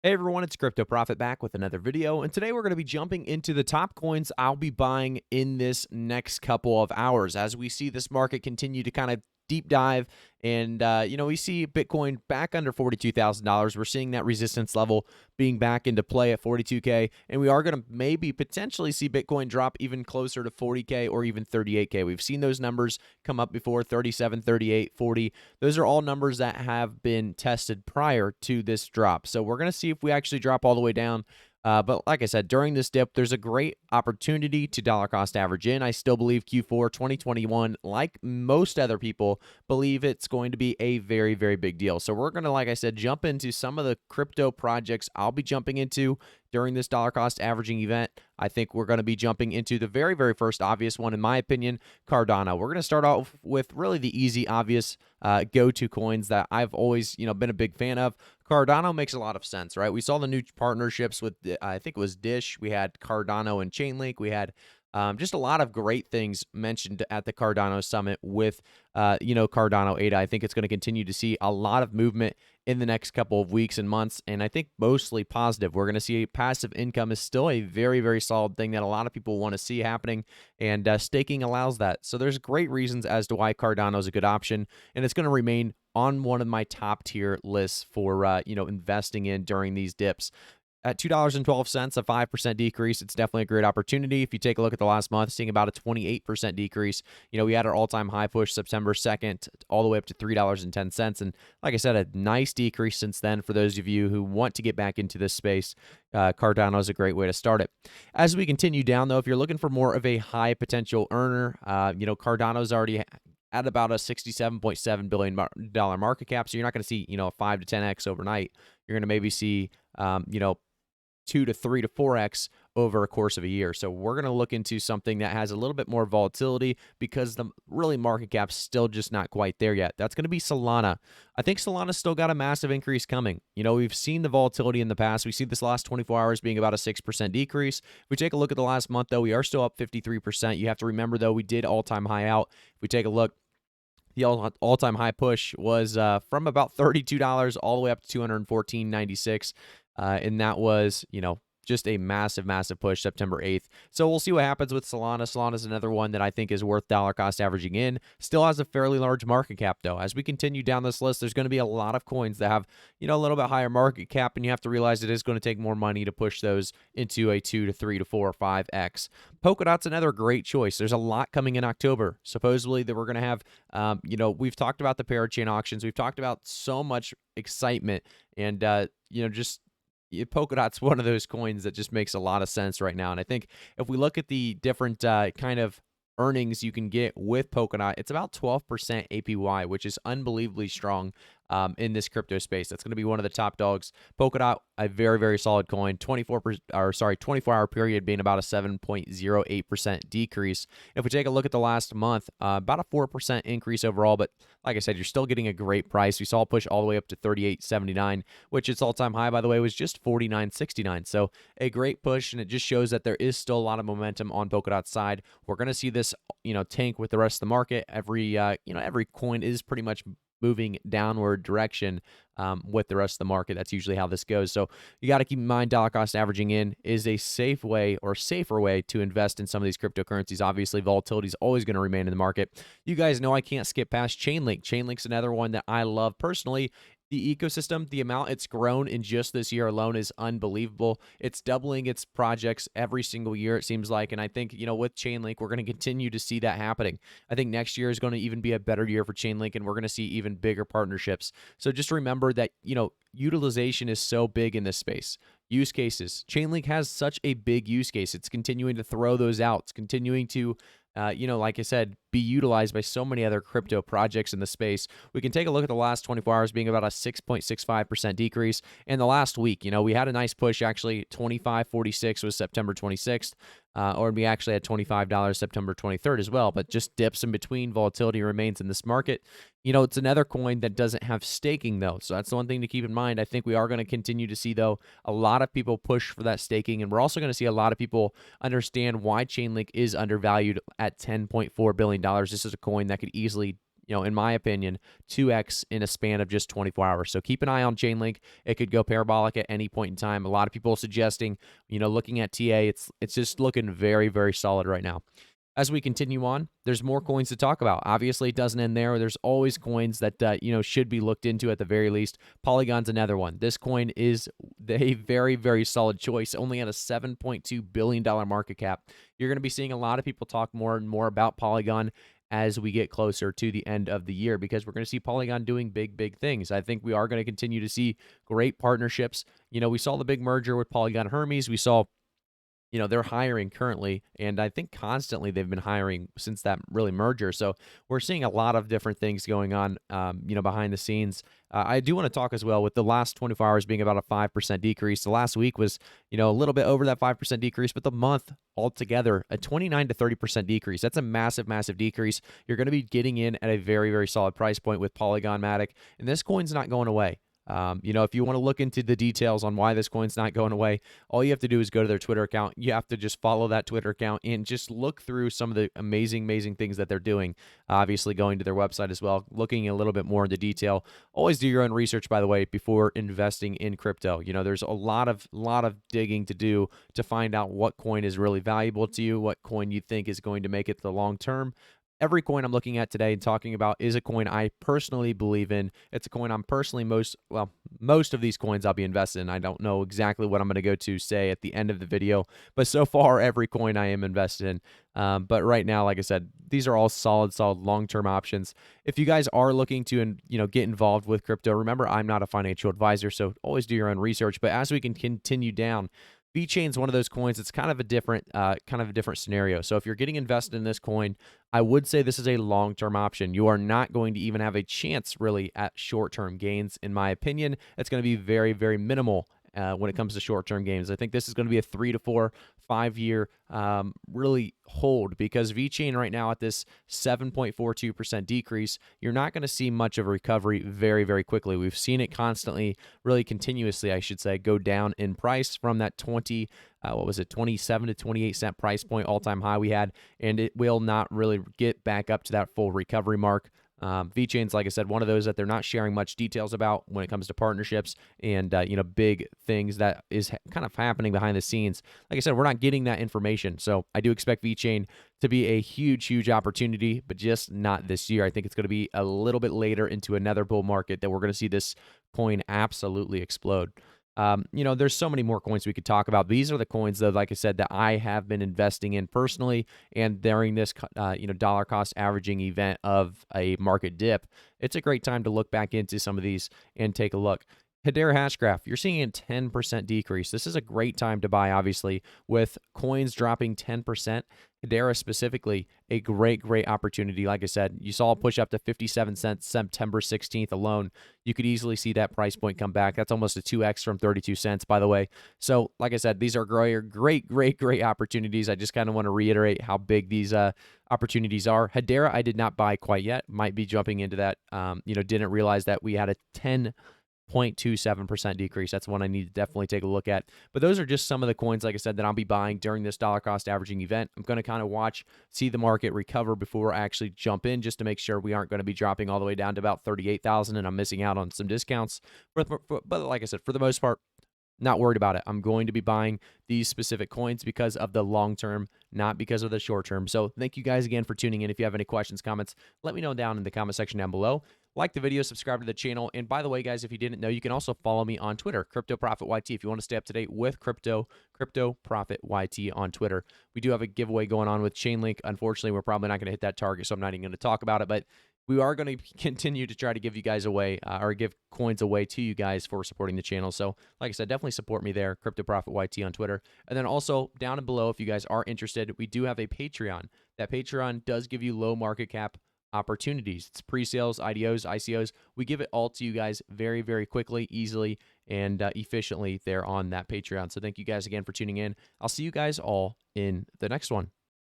Hey everyone, it's Crypto Profit back with another video, and today we're going to be jumping into the top coins I'll be buying in this next couple of hours as we see this market continue to kind of deep dive. And we see Bitcoin back under $42,000. We're seeing that resistance level being back into play at 42K, and we are going to maybe potentially see Bitcoin drop even closer to 40K or even 38K. We've seen those numbers come up before: 37, 38, 40. Those are all numbers that have been tested prior to this drop. So we're going to see if we actually drop all the way down. But like I said, during this dip, there's a great opportunity to dollar cost average in. I still believe Q4 2021, like most other people, believe it's going to be a very, very big deal. So we're going to, like I said, jump into some of the crypto projects I'll be jumping into during this dollar cost averaging event. I think we're going to be jumping into the very, very first obvious one, in my opinion, Cardano. We're going to start off with really the easy, obvious go-to coins that I've always, been a big fan of. Cardano makes a lot of sense, right? We saw the new partnerships with, I think it was Dish. We had Cardano and Chainlink. We had just a lot of great things mentioned at the Cardano Summit with, Cardano ADA. I think it's going to continue to see a lot of movement in the next couple of weeks and months, and I think mostly positive. We're going to see passive income is still a very, very solid thing that a lot of people want to see happening, and staking allows that. So there's great reasons as to why Cardano is a good option, and it's going to remain on one of my top tier lists for investing in during these dips. At $2.12, a 5% decrease, it's definitely a great opportunity. If you take a look at the last month, seeing about a 28% decrease. We had our all-time high push September 2nd, all the way up to $3.10. And like I said, a nice decrease since then for those of you who want to get back into this space. Cardano is a great way to start it. As we continue down, though, if you're looking for more of a high potential earner, Cardano's already at about a $67.7 billion market cap. So you're not going to see, a 5 to 10x overnight. You're going to maybe see, 2 to 3 to 4x over a course of a year. So we're going to look into something that has a little bit more volatility because the really market cap's still just not quite there yet. That's going to be Solana. I think Solana's still got a massive increase coming. We've seen the volatility in the past. We see this last 24 hours being about a 6% decrease. If we take a look at the last month, though, we are still up 53%. You have to remember, though, we did all-time high out. If we take a look, the all-time high push was from about $32 all the way up to $214.96. And that was, just a massive, massive push September 8th. So we'll see what happens with Solana. Solana is another one that I think is worth dollar cost averaging in. Still has a fairly large market cap, though. As we continue down this list, there's going to be a lot of coins that have, a little bit higher market cap, and you have to realize it is going to take more money to push those into a 2 to 3 to 4 or 5x. Polkadot's another great choice. There's a lot coming in October. Supposedly that we're going to have, we've talked about the parachain auctions. We've talked about so much excitement and, just Polkadot's one of those coins that just makes a lot of sense right now. And I think if we look at the different kind of earnings you can get with Polkadot, it's about 12% APY, which is unbelievably strong in this crypto space. That's going to be one of the top dogs. Polkadot, a very, very solid coin. 24-hour period being about a 7.08% decrease. If we take a look at the last month, about a 4% increase overall. But like I said, you're still getting a great price. We saw a push all the way up to 38.79, which its all-time high, by the way, was just 49.69. So a great push, and it just shows that there is still a lot of momentum on Polkadot's side. We're going to see this, tank with the rest of the market. Every coin is pretty much moving downward direction with the rest of the market. That's usually how this goes. So you got to keep in mind, dollar cost averaging in is a safe way or safer way to invest in some of these cryptocurrencies. Obviously, volatility is always going to remain in the market. You guys know I can't skip past Chainlink. Chainlink's another one that I love personally. The ecosystem, the amount it's grown in just this year alone is unbelievable. It's doubling its projects every single year, it seems like. And I think, with Chainlink, we're going to continue to see that happening. I think next year is going to even be a better year for Chainlink, and we're going to see even bigger partnerships. So just remember that, utilization is so big in this space. Use cases. Chainlink has such a big use case. It's continuing to throw those out. It's continuing to like I said, be utilized by so many other crypto projects in the space. We can take a look at the last 24 hours being about a 6.65% decrease. And the last week, we had a nice push, actually. 25.46 was September 26th, or we actually had $25 September 23rd as well, but just dips in between. Volatility remains in this market. It's another coin that doesn't have staking, though. So that's the one thing to keep in mind. I think we are going to continue to see, though, a lot of people push for that staking. And we're also going to see a lot of people understand why Chainlink is undervalued at $10.4 billion. This is a coin that could easily in my opinion, 2x in a span of just 24 hours. So keep an eye on Chainlink. It could go parabolic at any point in time. A lot of people suggesting, looking at TA, it's just looking very, very solid right now. As we continue on, there's more coins to talk about. Obviously, it doesn't end there. There's always coins that should be looked into at the very least. Polygon's another one. This coin is a very, very solid choice, only at a $7.2 billion market cap. You're going to be seeing a lot of people talk more and more about Polygon as we get closer to the end of the year, because we're going to see Polygon doing big, big things. I think we are going to continue to see great partnerships. We saw the big merger with Polygon Hermes. We saw they're hiring currently, and I think constantly they've been hiring since that really merger. So we're seeing a lot of different things going on, behind the scenes. I do want to talk as well with the last 24 hours being about a 5% decrease. The last week was, a little bit over that 5% decrease, but the month altogether, a 29 to 30% decrease. That's a massive, massive decrease. You're going to be getting in at a very, very solid price point with Polygon Matic, and this coin's not going away. If you want to look into the details on why this coin's not going away, all you have to do is go to their Twitter account. You have to just follow that Twitter account and just look through some of the amazing, amazing things that they're doing. Obviously, going to their website as well, looking a little bit more into detail. Always do your own research, by the way, before investing in crypto. There's a lot of digging to do to find out what coin is really valuable to you, what coin you think is going to make it the long term. Every coin I'm looking at today and talking about is a coin I personally believe in. It's a coin I'm personally most of these coins I'll be invested in. I don't know exactly what I'm going to go to say at the end of the video, but so far every coin I am invested in. But right now, like I said, these are all solid long-term options. If you guys are looking to get involved with crypto, remember I'm not a financial advisor, so always do your own research. But as we can continue down, Vechain is one of those coins. It's kind of a different scenario. So if you're getting invested in this coin, I would say this is a long-term option. You are not going to even have a chance really at short-term gains, in my opinion. It's going to be very, very minimal when it comes to short-term gains. I think this is going to be a 3 to 4, 5-year really hold, because Vechain right now at this 7.42% decrease, you're not going to see much of a recovery very, very quickly. We've seen it constantly, really continuously, I should say, go down in price from that 27 to 28 cent price point all-time high we had, and it will not really get back up to that full recovery mark. Vechain's, like I said, one of those that they're not sharing much details about when it comes to partnerships and big things that is kind of happening behind the scenes. Like I said, we're not getting that information, so I do expect Vechain to be a huge, huge opportunity, but just not this year. I think it's going to be a little bit later into another bull market that we're going to see this coin absolutely explode. There's so many more coins we could talk about. These are the coins, though, like I said, that I have been investing in personally, and during this, dollar cost averaging event of a market dip, it's a great time to look back into some of these and take a look. Hedera Hashgraph, you're seeing a 10% decrease. This is a great time to buy, obviously, with coins dropping 10%. Hedera specifically, a great, great opportunity. Like I said, you saw a push up to 57 cents September 16th alone. You could easily see that price point come back. That's almost a 2x from 32 cents, by the way. So, like I said, these are great, great, great opportunities. I just kind of want to reiterate how big these opportunities are. Hedera, I did not buy quite yet. Might be jumping into that. Didn't realize that we had a 10.27% decrease. That's one I need to definitely take a look at. But those are just some of the coins, like I said, that I'll be buying during this dollar cost averaging event. I'm going to kind of see the market recover before I actually jump in, just to make sure we aren't going to be dropping all the way down to about 38,000 and I'm missing out on some discounts. But like I said, for the most part, not worried about it. I'm going to be buying these specific coins because of the long term, not because of the short term. So thank you guys again for tuning in. If you have any questions, comments, let me know down in the comment section down below. Like the video, subscribe to the channel. And by the way, guys, if you didn't know, you can also follow me on Twitter, CryptoProfitYT. If you want to stay up to date with crypto, CryptoProfitYT on Twitter. We do have a giveaway going on with Chainlink. Unfortunately, we're probably not going to hit that target, so I'm not even going to talk about it. But we are going to continue to try to give you guys away or give coins away to you guys for supporting the channel. So like I said, definitely support me there, CryptoProfitYT on Twitter. And then also down and below, if you guys are interested, we do have a Patreon. That Patreon does give you low market cap opportunities. It's pre-sales, IDOs, ICOs. We give it all to you guys very, very quickly, easily, and efficiently there on that Patreon. So thank you guys again for tuning in. I'll see you guys all in the next one.